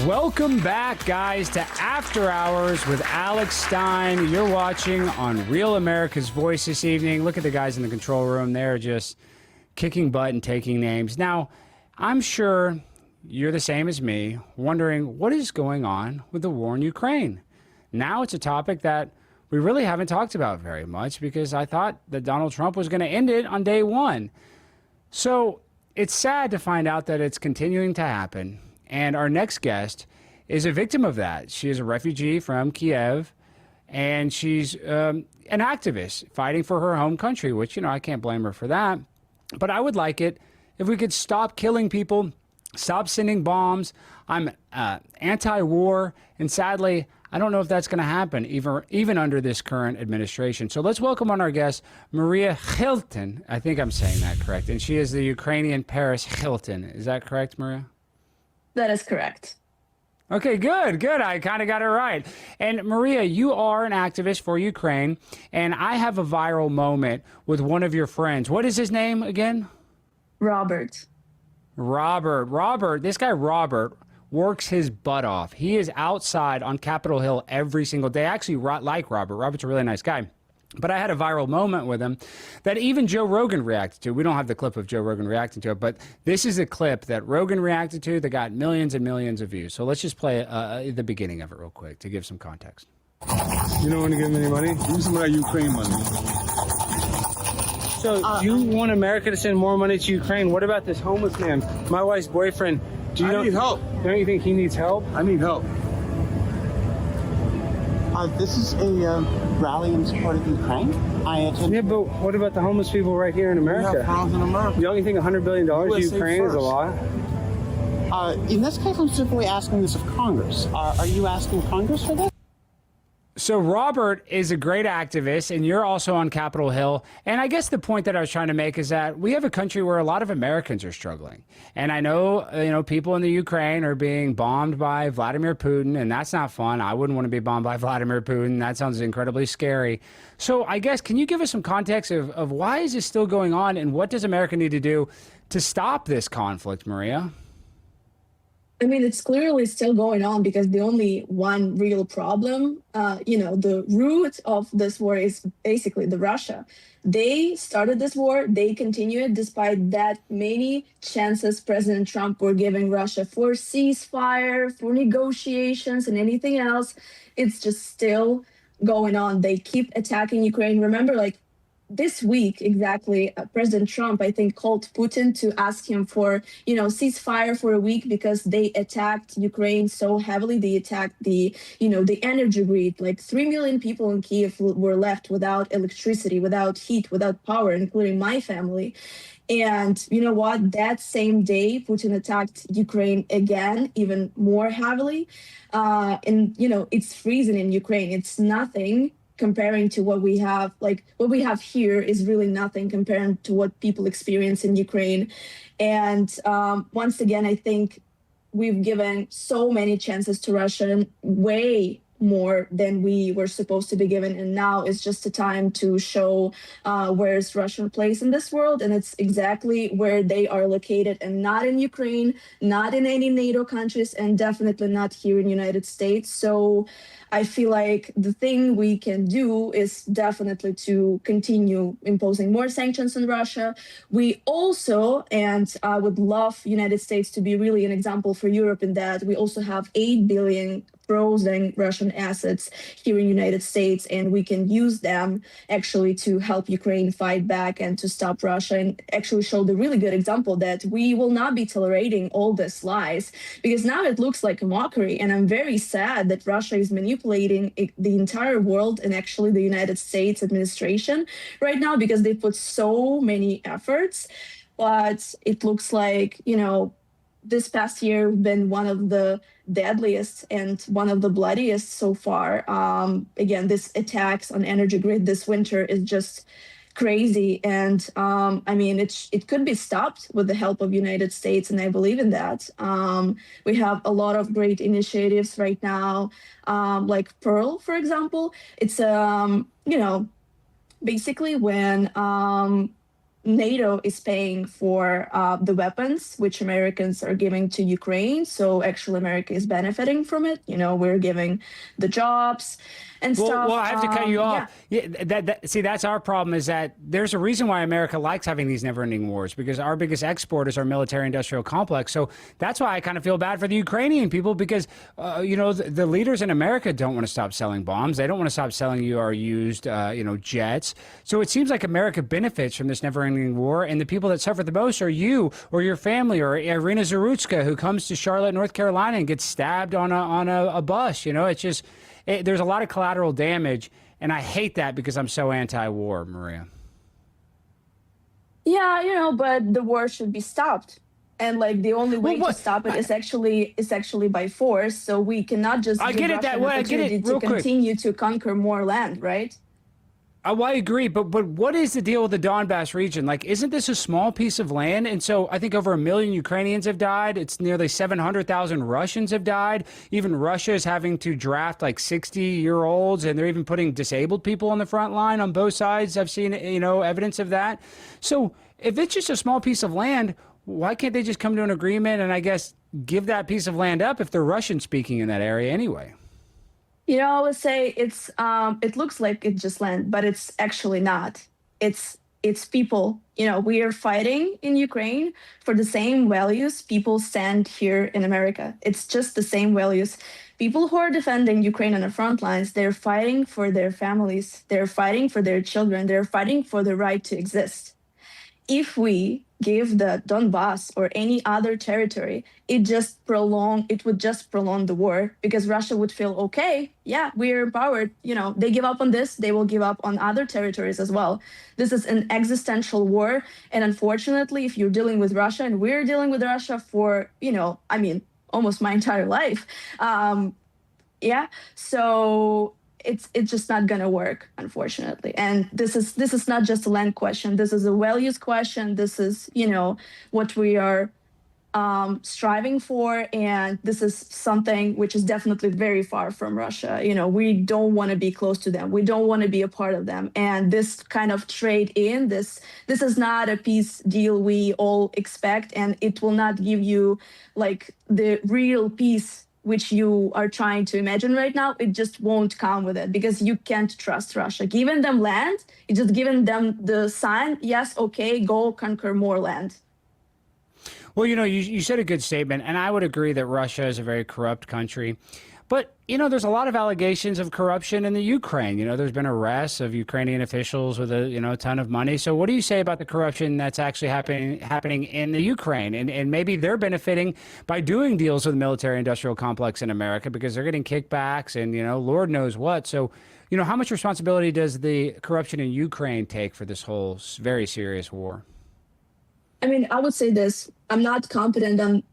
Welcome back, guys, to After Hours with Alex Stein. You're watching on Real America's Voice this evening. Look at the guys in the control room. They're just kicking butt and taking names. Now, I'm sure you're the same as me, wondering what is going on with the war in Ukraine. Now it's a topic that we really haven't talked about very much because I thought that Donald Trump was going to end it on day one. So it's sad to find out that it's continuing to happen. And our next guest is a victim of that. She is a refugee from Kiev, and she's an activist fighting for her home country, which, you know, I can't blame her for that. But I would like it if we could stop killing people, stop sending bombs. I'm anti-war, and sadly, I don't know if that's going to happen even under this current administration. So let's welcome on our guest, Maria Hilton. I think I'm saying that correct. And she is the Ukrainian Paris Hilton. Is that correct, Maria? That is correct. Okay, good. I kind of got it right. And Maria, you are an activist for Ukraine, and I have a viral moment with one of your friends. What is his name again? Robert. This guy Robert works his butt off. He is outside on Capitol Hill every single day. I actually like Robert. Robert's a really nice guy. But I had a viral moment with him that even Joe Rogan reacted to. We don't have the clip of Joe Rogan reacting to it, but this is a clip that Rogan reacted to that got millions and millions of views. So let's just play the beginning of it real quick to give some context. You don't want to give him any money? Give me some of that Ukraine money. So you want America to send more money to Ukraine? What about this homeless man, my wife's boyfriend? I need help. Don't you think he needs help? I need help. This is a rally in support of Ukraine. Yeah, but what about the homeless people right here in America? We have problems in America. Don't you think $100 billion to Ukraine is a lot? In this case, I'm simply asking this of Congress. Are you asking Congress for this? So Robert is a great activist, and you're also on Capitol Hill. And I guess the point that I was trying to make is that we have a country where a lot of Americans are struggling. And I know, people in the Ukraine are being bombed by Vladimir Putin, and that's not fun. I wouldn't want to be bombed by Vladimir Putin. That sounds incredibly scary. So I guess, can you give us some context of why is this still going on, and what does America need to do to stop this conflict, Maria? I mean, it's clearly still going on because the only one real problem, the root of this war is basically the Russia. They started this war. They continue it despite that many chances President Trump were giving Russia for ceasefire, for negotiations and anything else. It's just still going on. They keep attacking Ukraine. Remember, this week, exactly, President Trump, I think, called Putin to ask him for, ceasefire for a week because they attacked Ukraine so heavily. They attacked the energy grid. 3 million people in Kiev were left without electricity, without heat, without power, including my family. And you know what? That same day, Putin attacked Ukraine again, even more heavily. It's freezing in Ukraine. It's nothing comparing to what we have. What we have here is really nothing compared to what people experience in Ukraine. And once again, I think we've given so many chances to Russia, way more than we were supposed to be given. And now it's just a time to show where's Russian place in this world. And it's exactly where they are located, and not in Ukraine, not in any NATO countries, and definitely not here in the United States. So I feel like the thing we can do is definitely to continue imposing more sanctions on Russia. We also, and I would love United States to be really an example for Europe in that, we also have 8 billion frozen Russian assets here in the United States, and we can use them actually to help Ukraine fight back and to stop Russia, and actually show the really good example that we will not be tolerating all these lies, because now it looks like a mockery. And I'm very sad that Russia is manipulating the entire world and actually the United States administration right now, because they put so many efforts. But it looks like, this past year been one of the deadliest and one of the bloodiest so far. Again, this attacks on energy grid this winter is just crazy. And it could be stopped with the help of United States, and I believe in that. We have a lot of great initiatives right now, like Pearl, for example. It's basically when NATO is paying for the weapons which Americans are giving to Ukraine. So actually, America is benefiting from it. We're giving the jobs and stuff. Well, I have to cut you off. Yeah, see, that's our problem, is that there's a reason why America likes having these never-ending wars, because our biggest export is our military-industrial complex. So that's why I kind of feel bad for the Ukrainian people, because, the leaders in America don't want to stop selling bombs. They don't want to stop selling you our used, jets. So it seems like America benefits from this never-ending war, and the people that suffer the most are you or your family or Irina Zarutska, who comes to Charlotte, North Carolina, and gets stabbed on a bus. It's just... there's a lot of collateral damage, and I hate that because I'm so anti-war, Maria. Yeah, but the war should be stopped. And the only way to stop it is actually by force. So we cannot just give Russia an opportunity to continue to conquer more land, right? I agree, but what is the deal with the Donbas region? Isn't this a small piece of land? And so I think over 1 million Ukrainians have died. It's nearly 700,000 Russians have died. Even Russia is having to draft 60-year-olds, and they're even putting disabled people on the front line on both sides. I've seen, evidence of that. So if it's just a small piece of land, why can't they just come to an agreement and, I guess, give that piece of land up if they're Russian speaking in that area anyway? I would say it looks like it's just land, but it's actually not. It's people. We are fighting in Ukraine for the same values people stand here in America. It's just the same values. People who are defending Ukraine on the front lines, they're fighting for their families. They're fighting for their children. They're fighting for the right to exist. If we give the Donbas or any other territory, it would just prolong the war, because Russia would feel, okay, yeah, we're empowered. They give up on this, they will give up on other territories as well. This is an existential war. And unfortunately, if you're dealing with Russia, and we're dealing with Russia for, almost my entire life. So it's just not going to work, unfortunately. And this is not just a land question. This is a values question. This is, what we are striving for. And this is something which is definitely very far from Russia. We don't want to be close to them. We don't want to be a part of them. And this kind of trade in, this is not a peace deal we all expect. And it will not give you the real peace which you are trying to imagine right now. It just won't come with it, because you can't trust Russia. Giving them land, it's just giving them the sign, yes, okay, go conquer more land. Well, you said a good statement, and I would agree that Russia is a very corrupt country. But, there's a lot of allegations of corruption in the Ukraine. There's been arrests of Ukrainian officials with a ton of money. So what do you say about the corruption that's actually happening in the Ukraine? And maybe they're benefiting by doing deals with the military-industrial complex in America, because they're getting kickbacks and, Lord knows what. So, how much responsibility does the corruption in Ukraine take for this whole very serious war? I would say this. I'm not confident on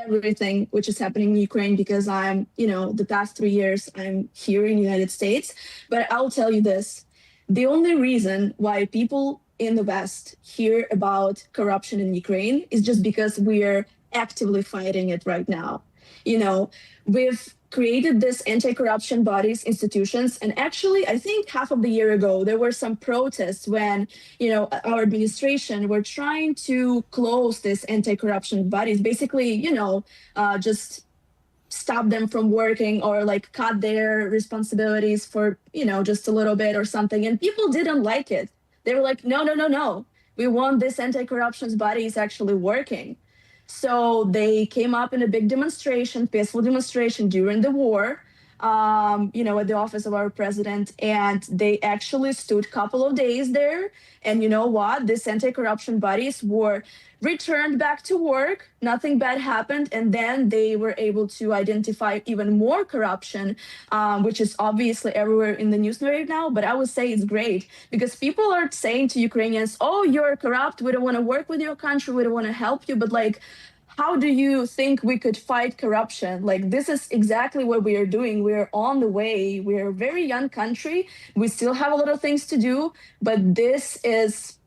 everything which is happening in Ukraine, because I'm, the past 3 years I'm here in the United States. But I'll tell you this. The only reason why people in the West hear about corruption in Ukraine is just because we're actively fighting it right now. We've created this anti-corruption bodies, institutions. And actually, I think half of the year ago, there were some protests when, our administration were trying to close this anti-corruption bodies, basically, just stop them from working, or cut their responsibilities for, just a little bit or something. And people didn't like it. They were like, no. We want this anti-corruption bodies actually working. So they came up in a big demonstration, peaceful demonstration during the war, at the office of our president. And they actually stood a couple of days there. And you know what? These anti-corruption bodies were returned back to work. Nothing bad happened. And then they were able to identify even more corruption, which is obviously everywhere in the news right now. But I would say it's great, because people are saying to Ukrainians, oh, you're corrupt. We don't want to work with your country. We don't want to help you. But how do you think we could fight corruption? This is exactly what we are doing. We're on the way. We're a very young country. We still have a lot of things to do, but this is,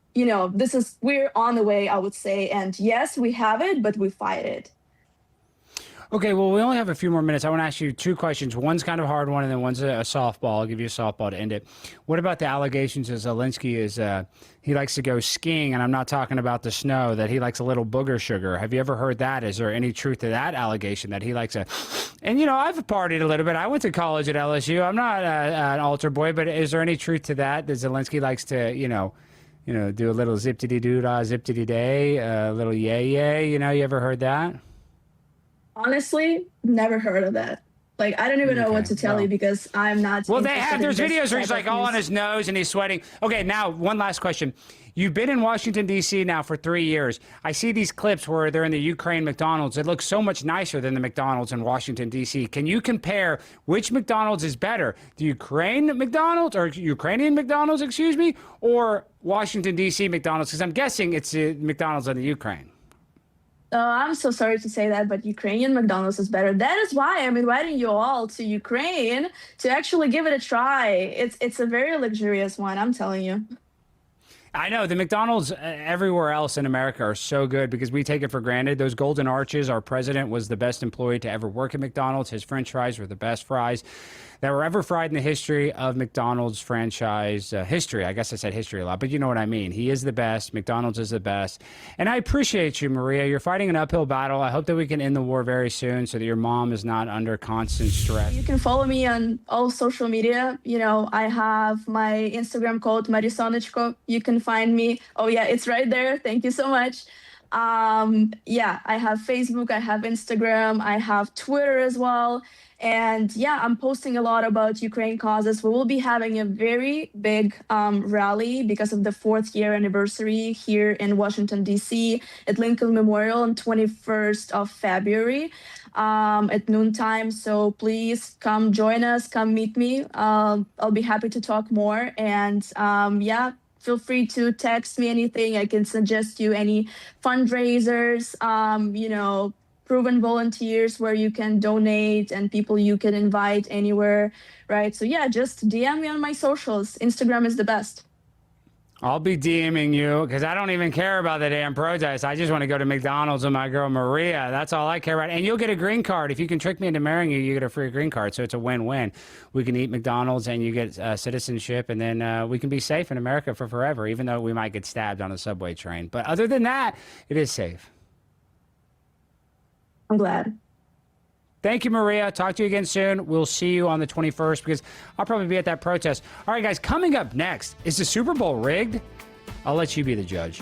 we're on the way, I would say. And yes, we have it, but we fight it. Okay, well, we only have a few more minutes. I want to ask you two questions. One's kind of a hard one, and then one's a softball. I'll give you a softball to end it. What about the allegations that Zelensky is, he likes to go skiing, and I'm not talking about the snow, that he likes a little booger sugar. Have you ever heard that? Is there any truth to that allegation that he likes a... And, you know, I've partied a little bit. I went to college at LSU. I'm not an altar boy, but is there any truth to that Zelensky likes to, you know, do a little zip-titty-doo-dah, zip-titty-day, a little yay-yay? You know, you ever heard that? Honestly, never heard of that. Like, I don't even know what to tell you because I'm not. Well, there's videos where he's like all on his nose and he's sweating. Okay, now one last question. You've been in Washington, D.C. now for 3 years. I see these clips where they're in the Ukraine McDonald's. It looks so much nicer than the McDonald's in Washington, D.C. Can you compare which McDonald's is better? The Ukrainian McDonald's, excuse me, or Washington, D.C. McDonald's? Because I'm guessing it's the McDonald's in the Ukraine. I'm so sorry to say that, but Ukrainian McDonald's is better. That is why I'm inviting you all to Ukraine to actually give it a try. It's a very luxurious one, I'm telling you. I know the McDonald's everywhere else in America are so good because we take it for granted. Those golden arches, our president was the best employee to ever work at McDonald's. His French fries were the best fries that were ever fried in the history of McDonald's franchise history. I guess I said history a lot, but you know what I mean. He is the best. McDonald's is the best. And I appreciate you, Maria. You're fighting an uphill battle. I hope that we can end the war very soon so that your mom is not under constant stress. You can follow me on all social media. You know, I have my Instagram called Marisonechko. You can find me. Oh, yeah, it's right there. Thank you so much. Yeah, I have Facebook, I have Instagram, I have Twitter as well. And yeah, I'm posting a lot about Ukraine causes. We will be having a very big rally because of the 4th year anniversary here in Washington, D.C. at Lincoln Memorial on 21st of February at noontime. So please come join us, come meet me. I'll be happy to talk more. And yeah, feel free to text me anything. I can suggest you any fundraisers, you know, proven volunteers where you can donate and people you can invite anywhere, right? So yeah, just DM me on my socials. Instagram is the best. I'll be DMing you because I don't even care about the damn protest. I just want to go to McDonald's with my girl Maria. That's all I care about. And you'll get a green card. If you can trick me into marrying you, you get a free green card. So it's a win-win. We can eat McDonald's and you get citizenship, and then we can be safe in America for forever, even though we might get stabbed on a subway train. But other than that, it is safe. I'm glad. Thank you, Maria. Talk to you again soon. We'll see you on the 21st because I'll probably be at that protest. All right, guys, coming up next, is the Super Bowl rigged? I'll let you be the judge.